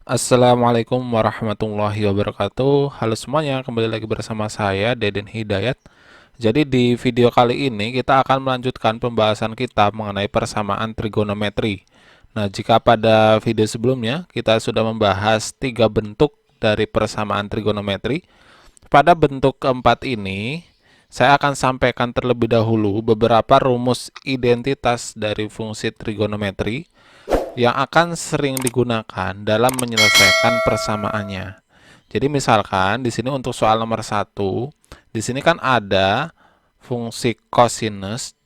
Assalamualaikum warahmatullahi wabarakatuh. Halo semuanya, kembali lagi bersama saya Deden Hidayat. Jadi di video kali ini kita akan melanjutkan pembahasan kita mengenai persamaan trigonometri. Nah, jika pada video sebelumnya kita sudah membahas tiga bentuk dari persamaan trigonometri, pada bentuk keempat ini saya akan sampaikan terlebih dahulu beberapa rumus identitas dari fungsi trigonometri yang akan sering digunakan dalam menyelesaikan persamaannya. Jadi misalkan di sini untuk soal nomor satu, di sini kan ada fungsi cosinus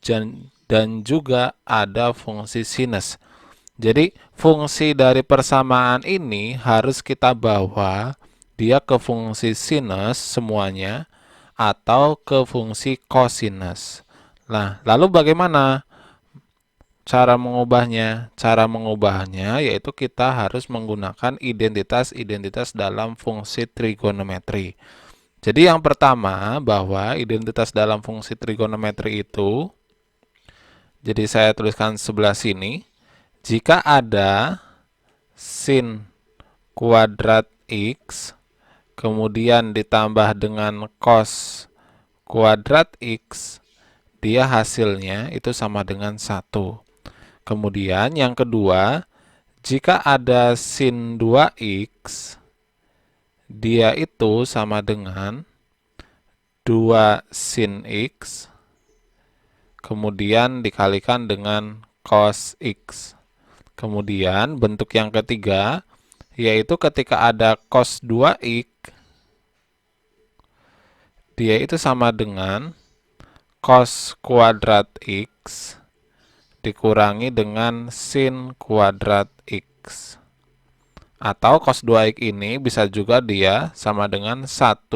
dan juga ada fungsi sinus. Jadi fungsi dari persamaan ini harus kita bawa dia ke fungsi sinus semuanya atau ke fungsi cosinus. Nah, lalu bagaimana cara mengubahnya? Cara mengubahnya yaitu kita harus menggunakan identitas-identitas dalam fungsi trigonometri. Jadi yang pertama bahwa identitas dalam fungsi trigonometri itu, jadi saya tuliskan sebelah sini, jika ada sin kuadrat X, kemudian ditambah dengan cos kuadrat X, dia hasilnya itu sama dengan 1. Kemudian yang kedua, jika ada sin 2x, dia itu sama dengan 2 sin x, kemudian dikalikan dengan cos x. Kemudian bentuk yang ketiga, yaitu ketika ada cos 2x, dia itu sama dengan cos kuadrat x dikurangi dengan sin kuadrat x. Atau cos 2x ini bisa juga dia sama dengan 1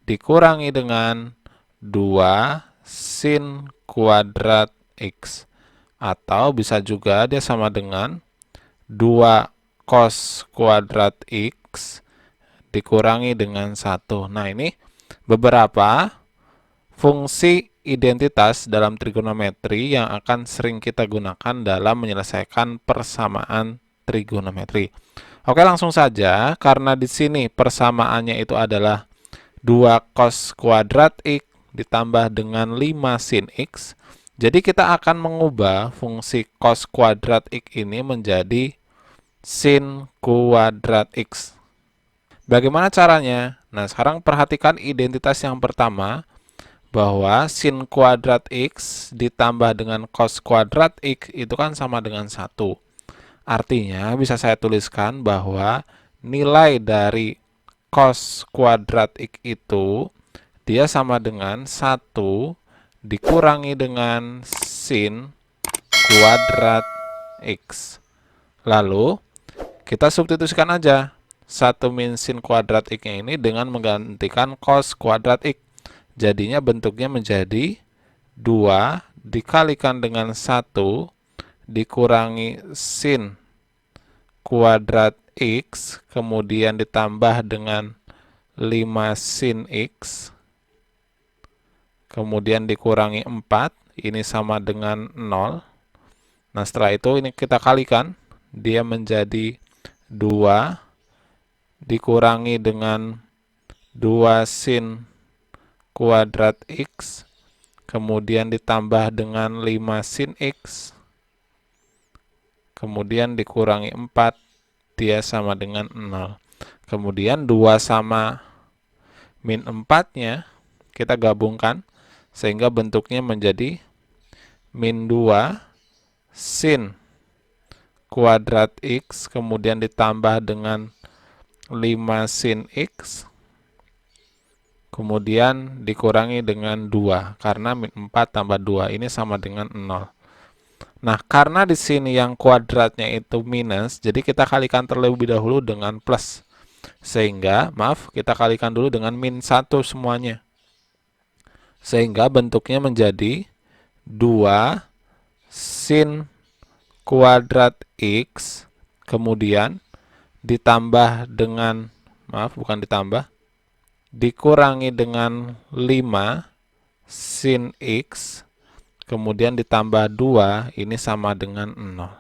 dikurangi dengan 2 sin kuadrat x. Atau bisa juga dia sama dengan 2 cos kuadrat x dikurangi dengan 1. Nah, ini beberapa fungsi identitas dalam trigonometri yang akan sering kita gunakan dalam menyelesaikan persamaan trigonometri. Oke, langsung saja. Karena di sini persamaannya itu adalah 2 cos kuadrat x ditambah dengan 5 sin x. Jadi kita akan mengubah fungsi cos kuadrat x ini menjadi sin kuadrat x. Bagaimana caranya? Nah, sekarang perhatikan identitas yang pertama, bahwa sin kuadrat x ditambah dengan cos kuadrat x itu kan sama dengan 1. Artinya bisa saya tuliskan bahwa nilai dari cos kuadrat x itu dia sama dengan 1 dikurangi dengan sin kuadrat x. Lalu kita substitusikan aja 1 min sin kuadrat x-nya ini dengan menggantikan cos kuadrat x. Jadinya bentuknya menjadi 2 dikalikan dengan 1 dikurangi sin kuadrat x, kemudian ditambah dengan 5 sin x, kemudian dikurangi 4, ini sama dengan 0. Nah, setelah itu ini kita kalikan, dia menjadi 2 dikurangi dengan 2 sin kuadrat x, kemudian ditambah dengan 5 sin x, kemudian dikurangi 4, dia sama dengan 0. Kemudian 2 sama min 4-nya kita gabungkan, sehingga bentuknya menjadi min 2 sin kuadrat x, kemudian ditambah dengan 5 sin x, kemudian dikurangi dengan 2, karena min 4 tambah 2 ini sama dengan 0. Nah, karena di sini yang kuadratnya itu minus, jadi kita kalikan terlebih dahulu dengan plus. Sehingga, kita kalikan dulu dengan min 1 semuanya. Sehingga bentuknya menjadi 2 sin kuadrat x, kemudian ditambah dengan, bukan ditambah, dikurangi dengan 5 sin x, kemudian ditambah 2, ini sama dengan 0.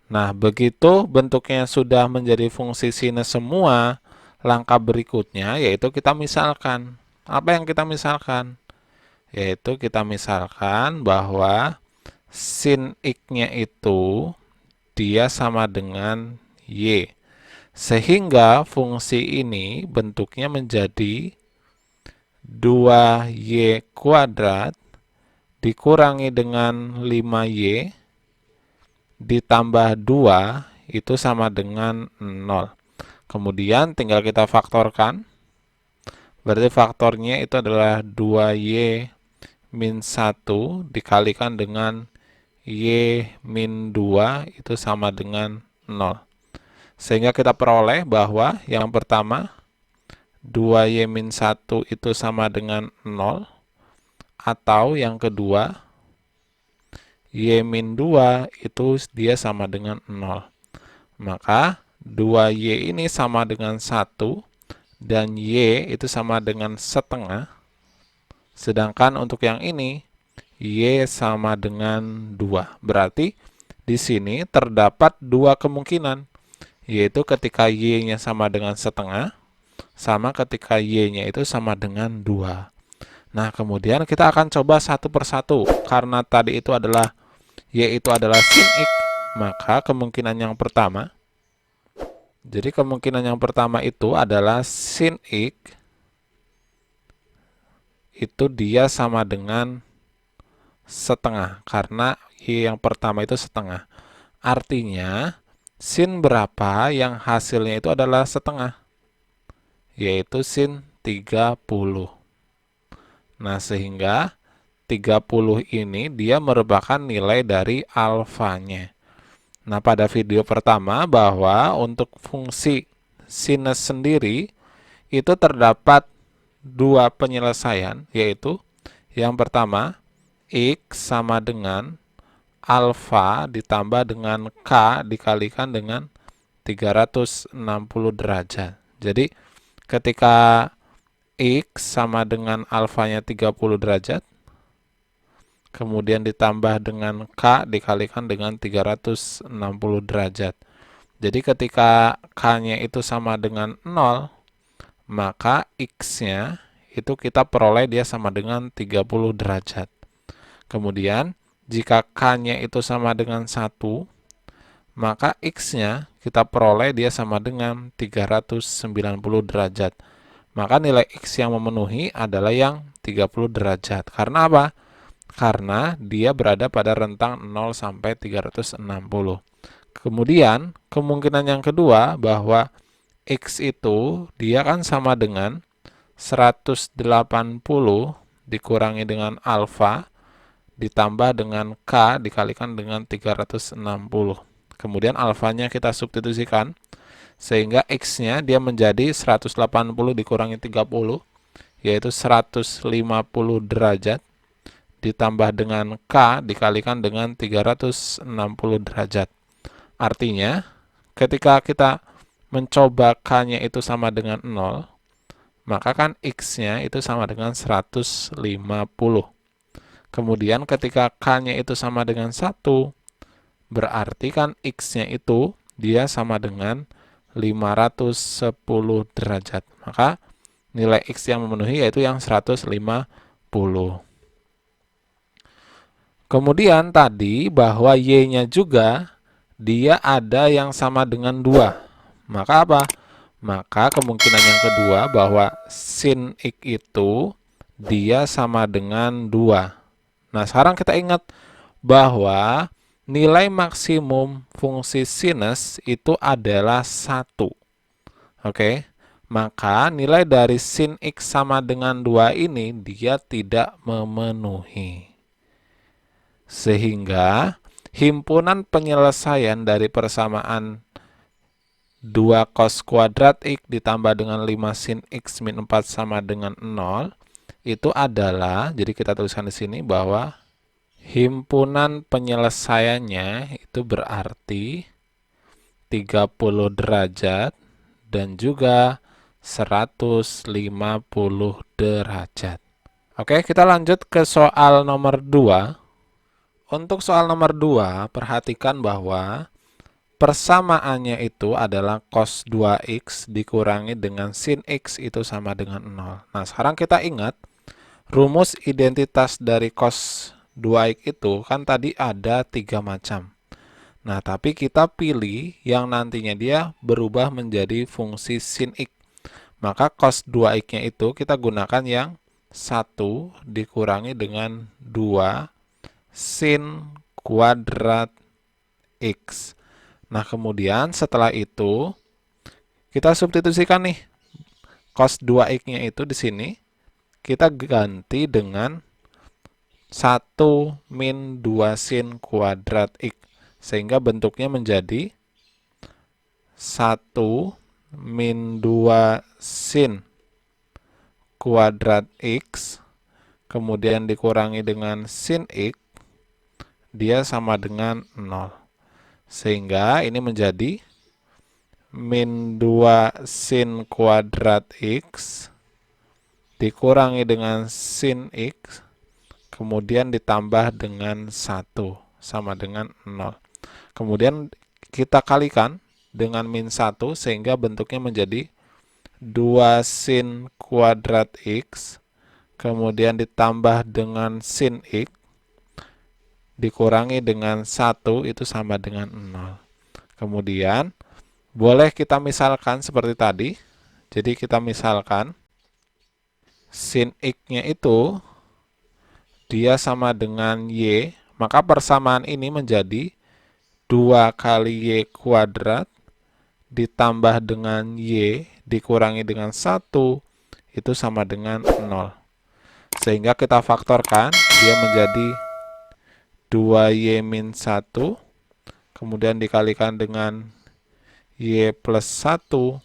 Nah, begitu bentuknya sudah menjadi fungsi sinus semua, langkah berikutnya yaitu kita misalkan. Apa yang kita misalkan? Yaitu kita misalkan bahwa sin X-nya itu dia sama dengan Y. Sehingga fungsi ini bentuknya menjadi 2Y kuadrat dikurangi dengan 5Y ditambah 2 itu sama dengan 0. Kemudian tinggal kita faktorkan. Berarti faktornya itu adalah 2Y min 1 dikalikan dengan Y min 2 itu sama dengan 0. Sehingga kita peroleh bahwa yang pertama 2Y min 1 itu sama dengan 0, atau yang kedua Y min 2 itu dia sama dengan 0. Maka 2Y ini sama dengan 1 dan Y itu sama dengan setengah. Sedangkan untuk yang ini Y sama dengan 2. Berarti di sini terdapat dua kemungkinan, yaitu ketika Y-nya sama dengan setengah, sama ketika Y-nya itu sama dengan 2. Nah, kemudian kita akan coba satu persatu. Karena tadi itu adalah Y itu adalah sin X, maka kemungkinan yang pertama, jadi kemungkinan yang pertama itu adalah sin X itu dia sama dengan setengah, karena Y yang pertama itu setengah. Artinya, sin berapa yang hasilnya itu adalah setengah, yaitu sin 30. Nah, sehingga 30 ini dia merupakan nilai dari alfanya. Nah, pada video pertama bahwa untuk fungsi sinus sendiri itu terdapat dua penyelesaian, yaitu yang pertama X sama dengan alfa ditambah dengan K dikalikan dengan 360 derajat. Jadi ketika X sama dengan alfanya 30 derajat, kemudian ditambah dengan K dikalikan dengan 360 derajat. Jadi ketika K-nya itu sama dengan 0, maka X-nya itu kita peroleh dia sama dengan 30 derajat. Kemudian jika K-nya itu sama dengan 1, maka X-nya kita peroleh dia sama dengan 390 derajat. Maka nilai X yang memenuhi adalah yang 30 derajat. Karena apa? Karena dia berada pada rentang 0 sampai 360. Kemudian, kemungkinan yang kedua bahwa X itu dia kan sama dengan 180 dikurangi dengan alfa ditambah dengan K dikalikan dengan 360. Kemudian alfanya kita substitusikan, sehingga X-nya dia menjadi 180 dikurangi 30, yaitu 150 derajat, ditambah dengan K dikalikan dengan 360 derajat. Artinya, ketika kita mencoba K-nya itu sama dengan 0, maka kan X-nya itu sama dengan 150. Kemudian ketika K-nya itu sama dengan 1, berarti kan X-nya itu dia sama dengan 510 derajat. Maka nilai X yang memenuhi yaitu yang 150. Kemudian tadi bahwa Y-nya juga dia ada yang sama dengan 2. Maka apa? Maka kemungkinan yang kedua bahwa sin X itu dia sama dengan 2. Nah, sekarang kita ingat bahwa nilai maksimum fungsi sinus itu adalah 1. Oke? Maka nilai dari sin X sama dengan 2 ini dia tidak memenuhi. Sehingga himpunan penyelesaian dari persamaan 2 cos kuadrat X ditambah dengan 5 sin X min 4 sama dengan 0 itu adalah, jadi kita tuliskan di sini bahwa himpunan penyelesaiannya itu berarti 30 derajat dan juga 150 derajat. Oke, kita lanjut ke soal nomor 2. Untuk soal nomor 2, perhatikan bahwa Persamaannya itu adalah cos 2x dikurangi dengan sin x itu sama dengan 0. Nah, sekarang kita ingat, rumus identitas dari cos 2x itu kan tadi ada 3 macam. Nah, tapi kita pilih yang nantinya dia berubah menjadi fungsi sin x. Maka cos 2x-nya itu kita gunakan yang 1 dikurangi dengan 2 sin kuadrat x. Nah, kemudian setelah itu kita substitusikan nih cos 2x-nya itu di sini kita ganti dengan 1 min 2 sin kuadrat x, sehingga bentuknya menjadi 1 min 2 sin kuadrat x kemudian dikurangi dengan sin x, dia sama dengan 0. Sehingga ini menjadi min 2 sin kuadrat x dikurangi dengan sin x, kemudian ditambah dengan 1, sama dengan 0. Kemudian kita kalikan dengan min 1, sehingga bentuknya menjadi 2 sin kuadrat x, kemudian ditambah dengan sin x, dikurangi dengan 1, itu sama dengan 0. Kemudian, boleh kita misalkan seperti tadi. Jadi kita misalkan, sin x-nya itu, dia sama dengan y, maka persamaan ini menjadi 2 kali y kuadrat, ditambah dengan y, dikurangi dengan 1, itu sama dengan 0. Sehingga kita faktorkan, dia menjadi 2y min 1, kemudian dikalikan dengan y plus 1,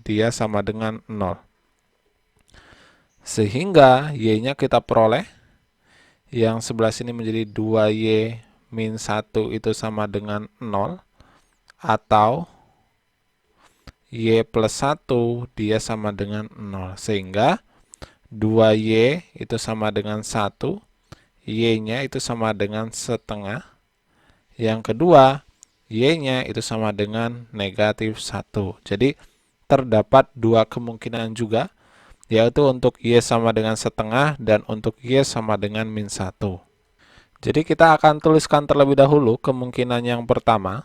dia sama dengan 0. Sehingga y-nya kita peroleh, yang sebelah sini menjadi 2y min 1 itu sama dengan 0, atau y plus 1 dia sama dengan 0. Sehingga 2y itu sama dengan 1, y-nya itu sama dengan setengah. Yang kedua, y-nya itu sama dengan negatif 1. Jadi, terdapat 2 kemungkinan juga, yaitu untuk y sama dengan setengah dan untuk y sama dengan min 1. Jadi, kita akan tuliskan terlebih dahulu kemungkinan yang pertama,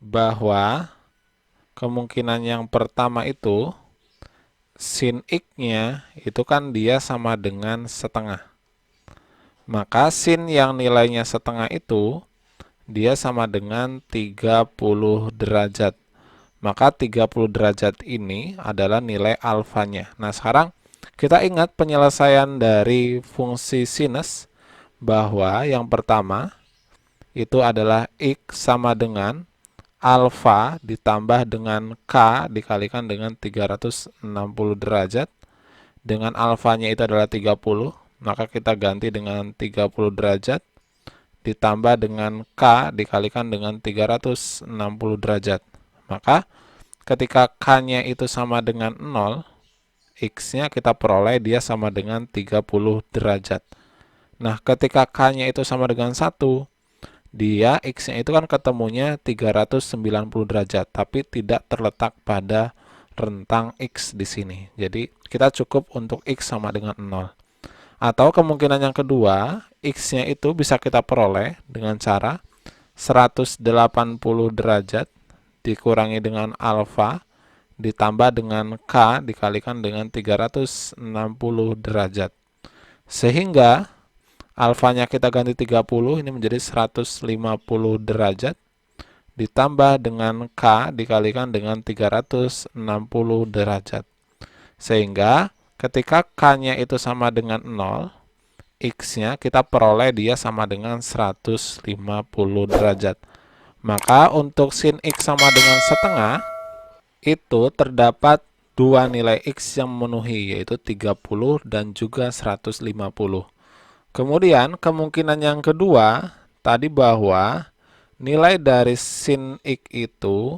bahwa kemungkinan yang pertama itu, sin x-nya itu kan dia sama dengan setengah. Maka sin yang nilainya setengah itu, dia sama dengan 30 derajat. Maka 30 derajat ini adalah nilai alfanya. Nah, sekarang kita ingat penyelesaian dari fungsi sinus, bahwa yang pertama itu adalah x sama dengan alfa ditambah dengan k dikalikan dengan 360 derajat. Dengan alfanya itu adalah 30, maka kita ganti dengan 30 derajat ditambah dengan k dikalikan dengan 360 derajat. Maka ketika k-nya itu sama dengan 0, x-nya kita peroleh dia sama dengan 30 derajat. Nah, ketika k-nya itu sama dengan 1, dia x-nya itu kan ketemunya 390 derajat, tapi tidak terletak pada rentang x di sini. Jadi, kita cukup untuk x sama dengan 0. Atau kemungkinan yang kedua, x-nya itu bisa kita peroleh dengan cara 180 derajat dikurangi dengan alfa ditambah dengan k dikalikan dengan 360 derajat. Sehingga alfanya kita ganti 30, ini menjadi 150 derajat ditambah dengan k dikalikan dengan 360 derajat. Sehingga ketika k-nya itu sama dengan 0, x-nya kita peroleh dia sama dengan 150 derajat. Maka untuk sin x sama dengan setengah, itu terdapat 2 nilai x yang memenuhi, yaitu 30 dan juga 150. Kemudian kemungkinan yang kedua, tadi bahwa nilai dari sin x itu,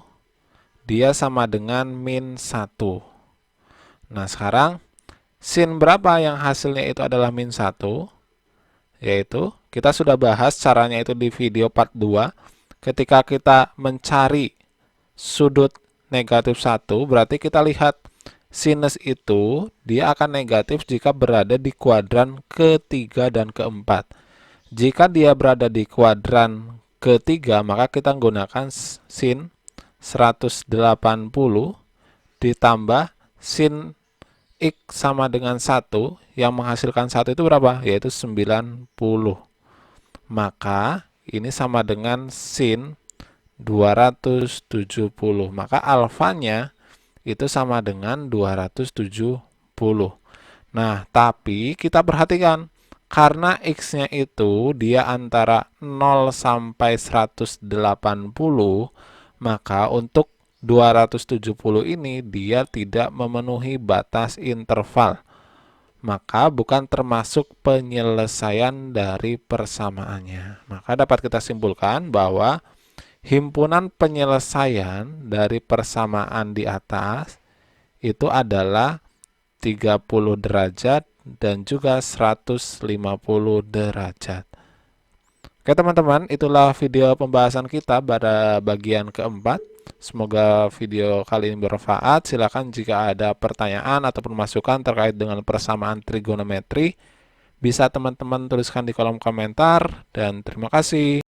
dia sama dengan min 1. Nah, sekarang sin berapa yang hasilnya itu adalah min 1? Yaitu, kita sudah bahas caranya itu di video part 2, ketika kita mencari sudut negatif 1, berarti kita lihat sinus itu dia akan negatif jika berada di kuadran ketiga dan keempat. Jika dia berada di kuadran ketiga, maka kita menggunakan sin 180 ditambah sin X sama dengan 1, yang menghasilkan 1 itu berapa? Yaitu 90. Maka ini sama dengan sin 270. Maka alfanya itu sama dengan 270. Nah, tapi kita perhatikan, karena X-nya itu dia antara 0 sampai 180, maka untuk 270 ini dia tidak memenuhi batas interval. Maka bukan termasuk penyelesaian dari persamaannya. Maka dapat kita simpulkan bahwa himpunan penyelesaian dari persamaan di atas itu adalah 30 derajat dan juga 150 derajat. Oke teman-teman, itulah video pembahasan kita pada bagian keempat. Semoga video kali ini bermanfaat. Silakan jika ada pertanyaan ataupun masukan terkait dengan persamaan trigonometri, bisa teman-teman tuliskan di kolom komentar, dan terima kasih.